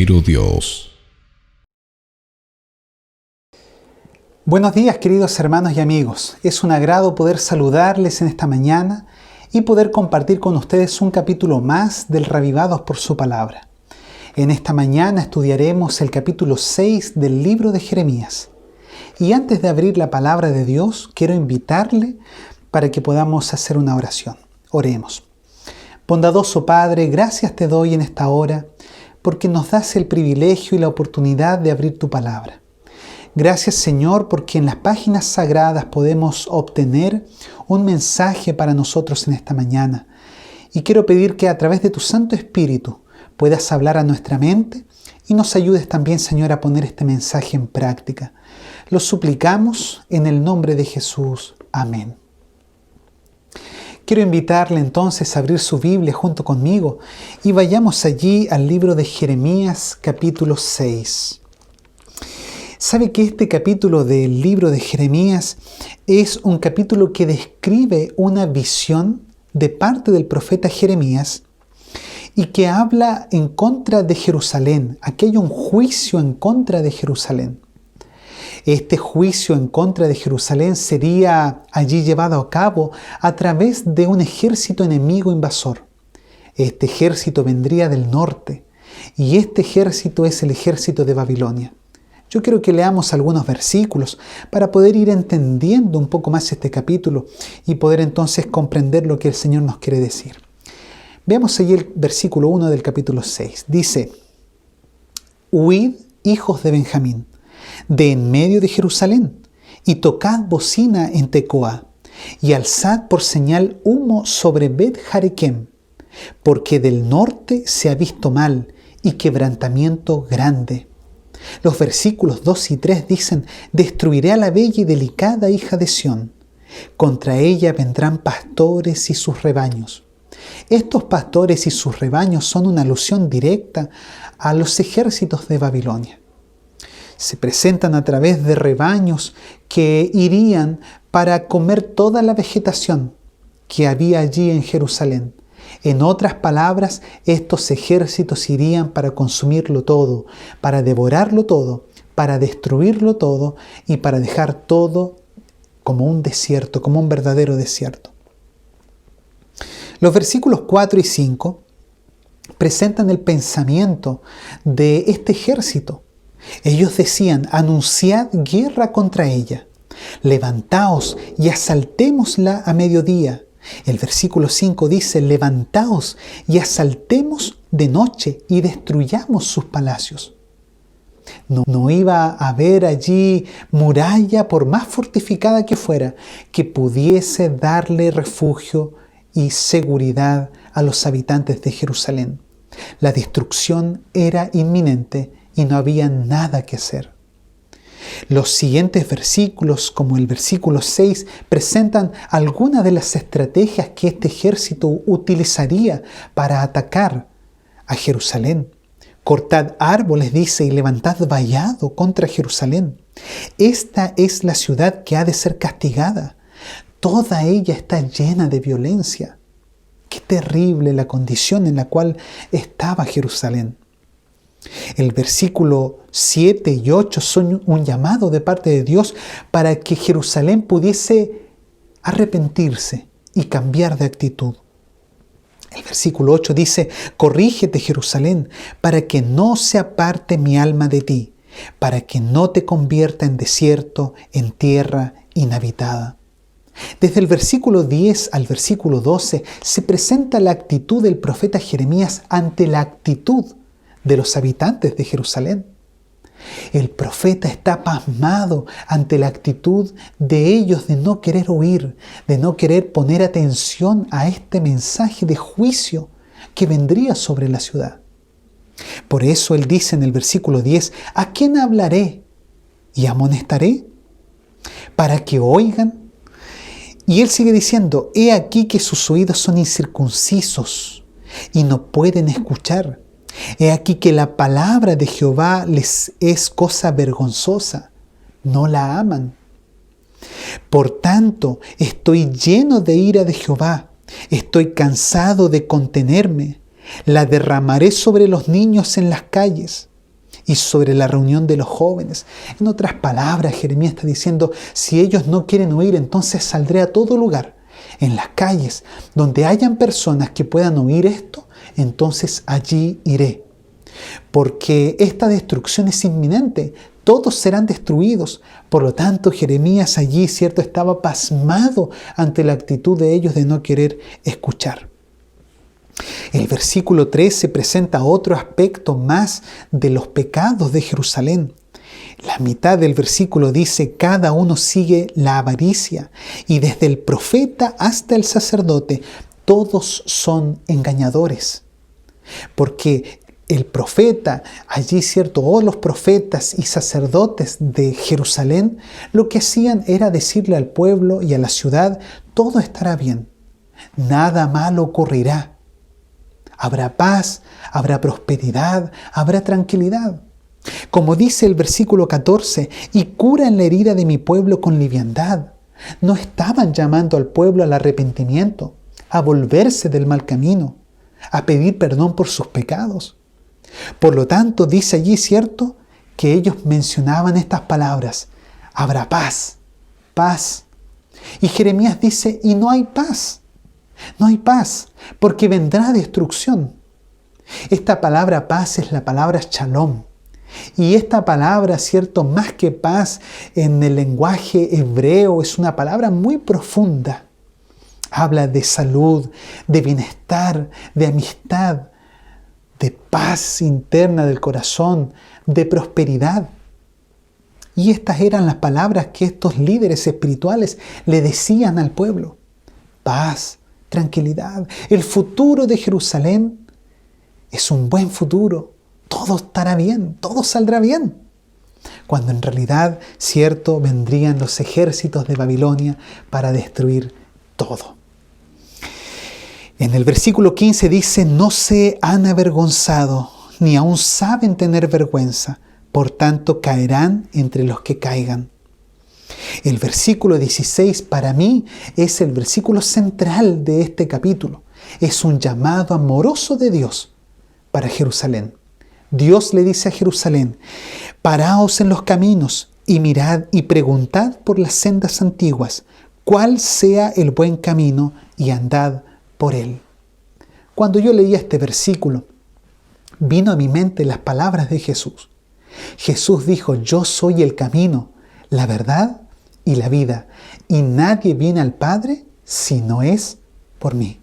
verdadero Dios. Buenos días, queridos hermanos y amigos. Es un agrado poder saludarles en esta mañana y poder compartir con ustedes un capítulo más del Reavivados por su palabra. En esta mañana estudiaremos el capítulo 6 del libro de Jeremías. Y antes de abrir la palabra de Dios, quiero invitarle para que podamos hacer una oración. Oremos. Bondadoso Padre, gracias te doy en esta hora porque nos das el privilegio y la oportunidad de abrir tu palabra. Gracias, Señor, porque en las páginas sagradas podemos obtener un mensaje para nosotros en esta mañana. Y quiero pedir que a través de tu Santo Espíritu puedas hablar a nuestra mente y nos ayudes también, Señor, a poner este mensaje en práctica. Lo suplicamos en el nombre de Jesús. Amén. Quiero invitarle entonces a abrir su Biblia junto conmigo y vayamos allí al libro de Jeremías, capítulo 6. ¿Sabe que este capítulo del libro de Jeremías es un capítulo que describe una visión de parte del profeta Jeremías y que habla en contra de Jerusalén? Aquí hay un juicio en contra de Jerusalén. Este juicio en contra de Jerusalén sería allí llevado a cabo a través de un ejército enemigo invasor. Este ejército vendría del norte y este ejército es el ejército de Babilonia. Yo quiero que leamos algunos versículos para poder ir entendiendo un poco más este capítulo y poder entonces comprender lo que el Señor nos quiere decir. Veamos allí el versículo 1 del capítulo 6. Dice: Huid, hijos de Benjamín, de en medio de Jerusalén, y tocad bocina en Tecoa, y alzad por señal humo sobre Bet-Jarequem, porque del norte se ha visto mal y quebrantamiento grande. Los versículos 2 y 3 dicen: Destruiré a la bella y delicada hija de Sión. Contra ella vendrán pastores y sus rebaños. Estos pastores y sus rebaños son una alusión directa a los ejércitos de Babilonia. Se presentan a través de rebaños que irían para comer toda la vegetación que había allí en Jerusalén. En otras palabras, estos ejércitos irían para consumirlo todo, para devorarlo todo, para destruirlo todo y para dejar todo como un desierto, como un verdadero desierto. Los versículos 4 y 5 presentan el pensamiento de este ejército. Ellos decían: anunciad guerra contra ella, levantaos y asaltémosla a mediodía. El versículo 5 dice: levantaos y asaltemos de noche y destruyamos sus palacios. No iba a haber allí muralla, por más fortificada que fuera, que pudiese darle refugio y seguridad a los habitantes de Jerusalén. La destrucción era inminente y no había nada que hacer. Los siguientes versículos, como el versículo 6, presentan algunas de las estrategias que este ejército utilizaría para atacar a Jerusalén. Cortad árboles, dice, y levantad vallado contra Jerusalén. Esta es la ciudad que ha de ser castigada. Toda ella está llena de violencia. Qué terrible la condición en la cual estaba Jerusalén. El versículo 7 y 8 son un llamado de parte de Dios para que Jerusalén pudiese arrepentirse y cambiar de actitud. El versículo 8 dice: corrígete, Jerusalén, para que no se aparte mi alma de ti, para que no te convierta en desierto, en tierra inhabitada. Desde el versículo 10 al versículo 12 se presenta la actitud del profeta Jeremías ante la actitud de los habitantes de Jerusalén. El profeta está pasmado ante la actitud de ellos de no querer oír, de no querer poner atención a este mensaje de juicio que vendría sobre la ciudad. Por eso él dice en el versículo 10: ¿a quién hablaré y amonestaré? Para que oigan. Y él sigue diciendo: he aquí que sus oídos son incircuncisos y no pueden escuchar. He aquí que la palabra de Jehová les es cosa vergonzosa, no la aman. Por tanto, estoy lleno de ira de Jehová, estoy cansado de contenerme. La derramaré sobre los niños en las calles, y sobre la reunión de los jóvenes. En otras palabras, Jeremías está diciendo, si ellos no quieren oír, entonces saldré a todo lugar, en las calles, donde hayan personas que puedan oír esto, entonces allí iré. Porque esta destrucción es inminente, todos serán destruidos. Por lo tanto, Jeremías allí, cierto, estaba pasmado ante la actitud de ellos de no querer escuchar. El versículo 13 presenta otro aspecto más de los pecados de Jerusalén. La mitad del versículo dice, cada uno sigue la avaricia, y desde el profeta hasta el sacerdote, todos son engañadores. Porque el profeta, allí cierto, o los profetas y sacerdotes de Jerusalén, lo que hacían era decirle al pueblo y a la ciudad, todo estará bien, nada malo ocurrirá. Habrá paz, habrá prosperidad, habrá tranquilidad. Como dice el versículo 14, y curan la herida de mi pueblo con liviandad. No estaban llamando al pueblo al arrepentimiento, a volverse del mal camino, a pedir perdón por sus pecados. Por lo tanto, dice allí, ¿cierto?, que ellos mencionaban estas palabras, habrá paz, paz. Y Jeremías dice, y no hay paz. No hay paz, porque vendrá destrucción. Esta palabra paz es la palabra shalom. Y esta palabra, cierto, más que paz en el lenguaje hebreo, es una palabra muy profunda. Habla de salud, de bienestar, de amistad, de paz interna del corazón, de prosperidad. Y estas eran las palabras que estos líderes espirituales le decían al pueblo. Paz, tranquilidad. El futuro de Jerusalén es un buen futuro. Todo estará bien, todo saldrá bien. Cuando en realidad, cierto, vendrían los ejércitos de Babilonia para destruir todo. En el versículo 15 dice, no se han avergonzado, ni aún saben tener vergüenza, por tanto caerán entre los que caigan. El versículo 16 para mí es el versículo central de este capítulo. Es un llamado amoroso de Dios para Jerusalén. Dios le dice a Jerusalén, paraos en los caminos y mirad y preguntad por las sendas antiguas, cuál sea el buen camino y andad por él. Cuando yo leía este versículo, vino a mi mente las palabras de Jesús. Jesús dijo, yo soy el camino, la verdad y la vida, y nadie viene al Padre si no es por mí.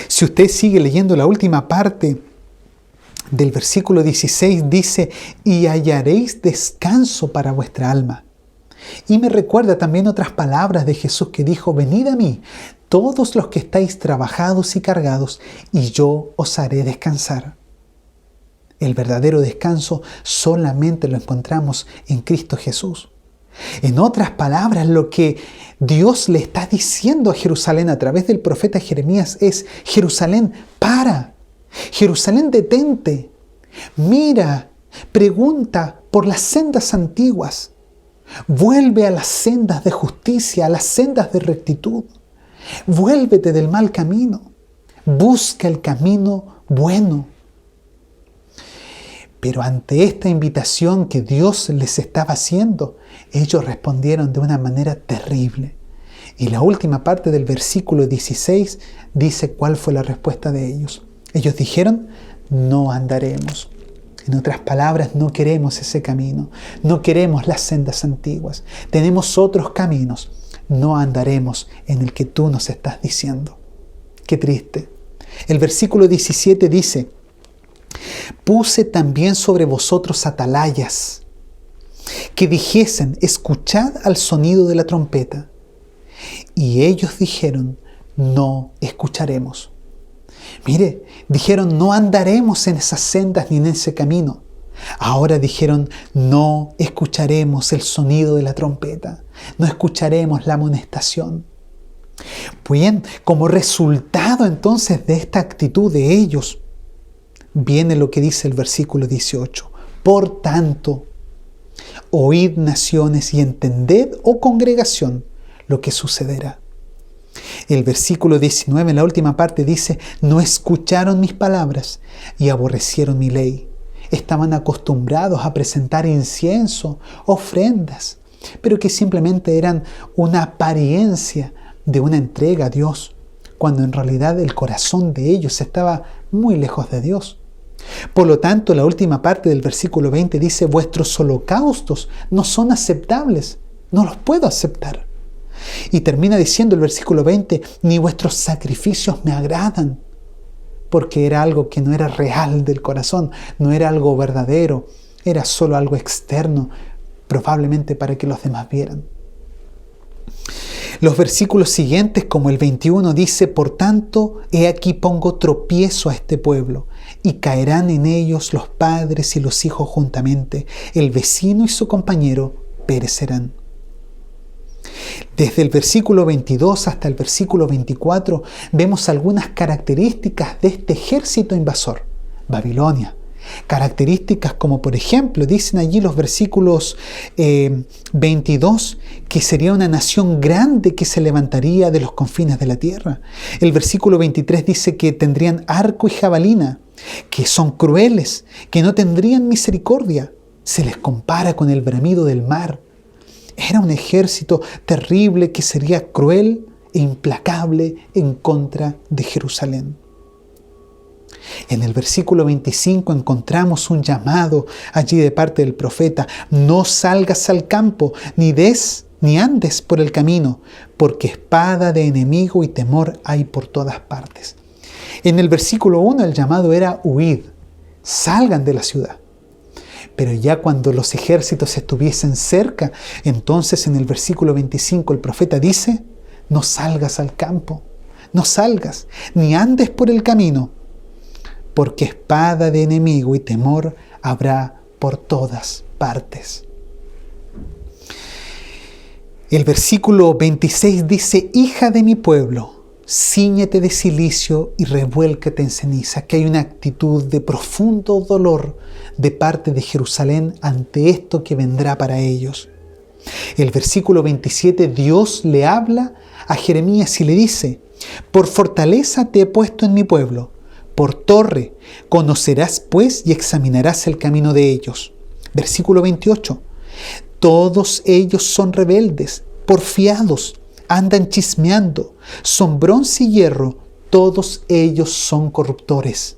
Si usted sigue leyendo la última parte del versículo 16, dice, y hallaréis descanso para vuestra alma. Y me recuerda también otras palabras de Jesús que dijo, venid a mí, todos los que estáis trabajados y cargados, y yo os haré descansar. El verdadero descanso solamente lo encontramos en Cristo Jesús. En otras palabras, lo que Dios le está diciendo a Jerusalén a través del profeta Jeremías es, Jerusalén, para. Jerusalén, detente. Mira, pregunta por las sendas antiguas. Vuelve a las sendas de justicia, a las sendas de rectitud. Vuélvete del mal camino. Busca el camino bueno. Pero ante esta invitación que Dios les estaba haciendo, ellos respondieron de una manera terrible. Y la última parte del versículo 16 dice cuál fue la respuesta de ellos. Ellos dijeron, no andaremos. En otras palabras, no queremos ese camino. No queremos las sendas antiguas. Tenemos otros caminos. No andaremos en el que tú nos estás diciendo. Qué triste. El versículo 17 dice, puse también sobre vosotros atalayas, que dijesen, escuchad al sonido de la trompeta. Y ellos dijeron, no escucharemos. Mire, dijeron, no andaremos en esas sendas ni en ese camino. Ahora dijeron, no escucharemos el sonido de la trompeta, no escucharemos la amonestación. Bien, como resultado entonces de esta actitud de ellos, viene lo que dice el versículo 18. Por tanto, oíd naciones y entended, oh congregación, lo que sucederá. El versículo 19, en la última parte, dice, no escucharon mis palabras y aborrecieron mi ley. estaban acostumbrados a presentar incienso, ofrendas, pero que simplemente eran una apariencia de una entrega a Dios, cuando en realidad el corazón de ellos estaba muy lejos de Dios. Por lo tanto, la última parte del versículo 20 dice: vuestros holocaustos no son aceptables, no los puedo aceptar. Y termina diciendo el versículo 20: ni vuestros sacrificios me agradan, porque era algo que no era real del corazón, no era algo verdadero, era solo algo externo, probablemente para que los demás vieran. Los versículos siguientes, como el 21, dice: por tanto, he aquí pongo tropiezo a este pueblo, y caerán en ellos los padres y los hijos juntamente, el vecino y su compañero perecerán. Desde el versículo 22 hasta el versículo 24 vemos algunas características de este ejército invasor, Babilonia. Características como, por ejemplo, dicen allí los versículos 22, que sería una nación grande que se levantaría de los confines de la tierra. El versículo 23 dice que tendrían arco y jabalina, que son crueles, que no tendrían misericordia. Se les compara con el bramido del mar. Era un ejército terrible que sería cruel e implacable en contra de Jerusalén. En el versículo 25 encontramos un llamado allí de parte del profeta: no salgas al campo, ni andes por el camino, porque espada de enemigo y temor hay por todas partes. En el versículo 1 el llamado era: huid, salgan de la ciudad. Pero ya cuando los ejércitos estuviesen cerca, entonces en el versículo 25 el profeta dice: no salgas al campo, no salgas, ni andes por el camino, porque espada de enemigo y temor habrá por todas partes. El versículo 26 dice: hija de mi pueblo, cíñete de cilicio y revuélcate en ceniza. Que hay una actitud de profundo dolor de parte de Jerusalén ante esto que vendrá para ellos. El versículo 27, Dios le habla a Jeremías y le dice: por fortaleza te he puesto en mi pueblo, por torre, conocerás pues y examinarás el camino de ellos. Versículo 28, todos ellos son rebeldes, porfiados, andan chismeando, son bronce y hierro, todos ellos son corruptores.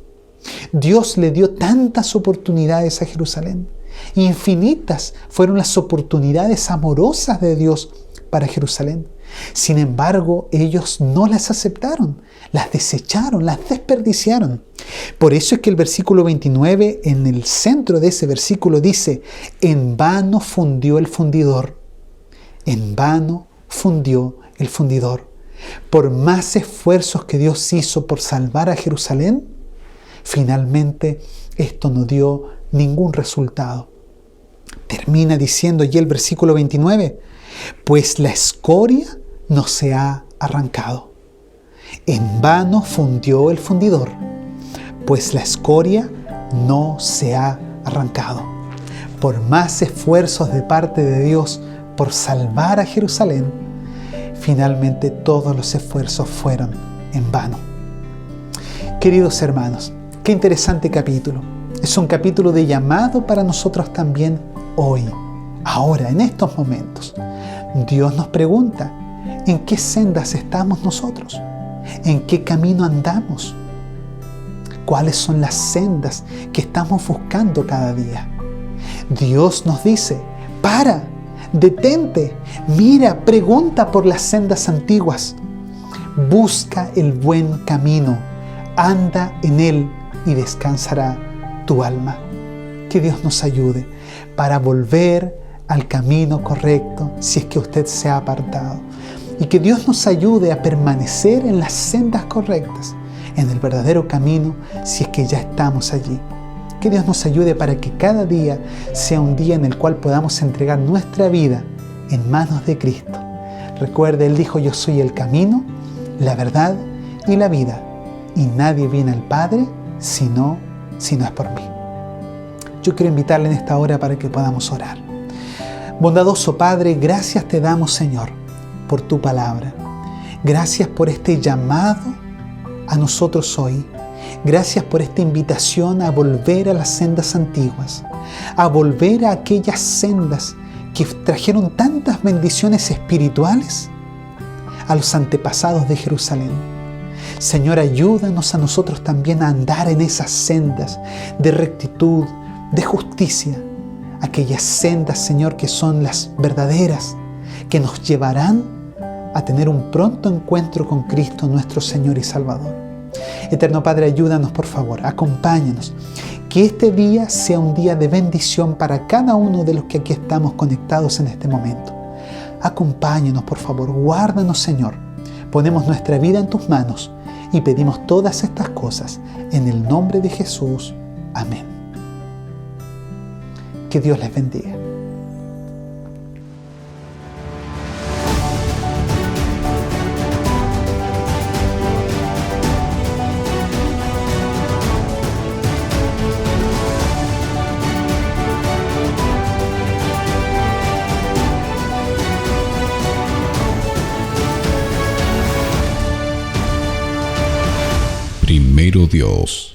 Dios le dio tantas oportunidades a Jerusalén. Infinitas fueron las oportunidades amorosas de Dios para Jerusalén. Sin embargo, ellos no las aceptaron, las desecharon, las desperdiciaron. Por eso es que el versículo 29, en el centro de ese versículo dice: en vano fundió el fundidor. En vano fundió el fundidor. Por más esfuerzos que Dios hizo por salvar a Jerusalén, finalmente esto no dio ningún resultado. Termina diciendo ya el versículo 29, pues la escoria no se ha arrancado. En vano fundió el fundidor, pues la escoria no se ha arrancado. Por más esfuerzos de parte de Dios por salvar a Jerusalén, finalmente todos los esfuerzos fueron en vano. Queridos hermanos, qué interesante capítulo. Es un capítulo de llamado para nosotros también hoy, ahora, en estos momentos. Dios nos pregunta: ¿en qué sendas estamos nosotros? ¿En qué camino andamos? ¿Cuáles son las sendas que estamos buscando cada día? Dios nos dice: para, detente, mira, pregunta por las sendas antiguas. Busca el buen camino, anda en él y descansará tu alma. Que Dios nos ayude para volver al camino correcto si es que usted se ha apartado. Y que Dios nos ayude a permanecer en las sendas correctas, en el verdadero camino, si es que ya estamos allí. Que Dios nos ayude para que cada día sea un día en el cual podamos entregar nuestra vida en manos de Cristo. Recuerde, Él dijo: yo soy el camino, la verdad y la vida, y nadie viene al Padre si no es por mí. Yo quiero invitarle en esta hora para que podamos orar. Bondadoso Padre, gracias te damos, Señor, por tu palabra. Gracias por este llamado a nosotros hoy. Gracias por esta invitación a volver a las sendas antiguas, a volver a aquellas sendas que trajeron tantas bendiciones espirituales a los antepasados de Jerusalén. Señor, ayúdanos a nosotros también a andar en esas sendas de rectitud, de justicia, aquellas sendas, Señor, que son las verdaderas, que nos llevarán a tener un pronto encuentro con Cristo, nuestro Señor y Salvador. Eterno Padre, ayúdanos por favor, acompáñanos. Que este día sea un día de bendición para cada uno de los que aquí estamos conectados en este momento. Acompáñanos por favor, guárdanos Señor. Ponemos nuestra vida en tus manos y pedimos todas estas cosas en el nombre de Jesús. Amén. Que Dios les bendiga. Primero Dios.